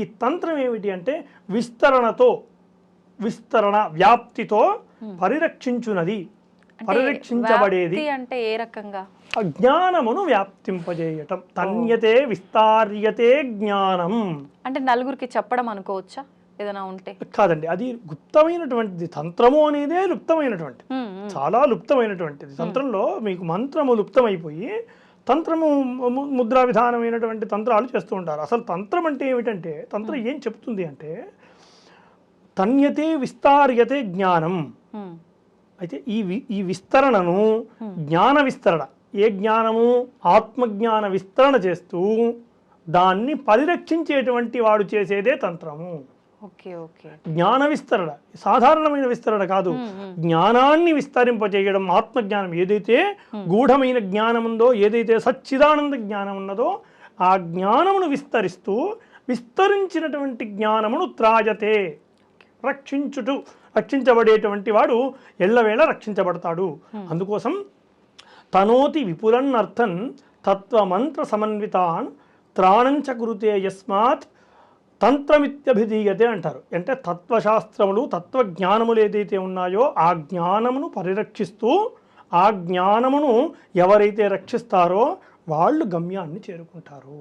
ఈ తంత్రం ఏమిటి అంటే విస్తరణ వ్యాప్తితో పరిరక్షించునది, పరిరక్షించబడేది. అంటే ఏ రకంగా? జ్ఞానమును వ్యాప్తింపజేయటం. తన్యతే విస్తార్యతే జ్ఞానం అంటే నలుగురికి చెప్పడం అనుకోవచ్చా ఏదైనా ఉంటే? కాదండి, అది గుప్తమైనటువంటిది. తంత్రము అనేదే లుప్తమైనటువంటిది, చాలా లుప్తమైనటువంటిది. తంత్రంలో మీకు మంత్రము లుప్తమైపోయి తంత్రము ముద్రా విధానమైనటువంటి తంత్రాలు చేస్తూ ఉంటారు. అసలు తంత్రం అంటే ఏమిటంటే, తంత్రం ఏం చెప్తుంది అంటే తన్యతే విస్తార్యతే జ్ఞానం. అయితే ఈ విస్తరణను జ్ఞాన విస్తరణ, ఏ జ్ఞానము? ఆత్మజ్ఞాన విస్తరణ చేస్తూ దాన్ని పరిరక్షించేటువంటి వాడు చేసేదే తంత్రము. జ్ఞాన విస్తరణ సాధారణమైన విస్తరణ కాదు, జ్ఞానాన్ని విస్తరింపజేయడం. ఆత్మజ్ఞానం ఏదైతే గూఢమైన జ్ఞానం ఉందో, ఏదైతే సచ్చిదానంద జ్ఞానం ఉన్నదో ఆ జ్ఞానమును విస్తరిస్తూ, విస్తరించినటువంటి జ్ఞానమును త్రాయతే రక్షించబడేటువంటి వాడు ఎల్లవేళ రక్షించబడతాడు. అందుకోసం తనోతి విపులన్నర్థన్ తత్వమంత్ర సమన్వితాన్ త్రాణంచ కురుతే యస్మాత్ తంత్రమిత్యభిధీయతే అంటారు. అంటే తత్వశాస్త్రములు, తత్వజ్ఞానములు ఏదైతే ఉన్నాయో ఆ జ్ఞానమును పరిరక్షిస్తూ, ఆ జ్ఞానమును ఎవరైతే రక్షిస్తారో వాళ్ళు గమ్యాన్ని చేరుకుంటారు.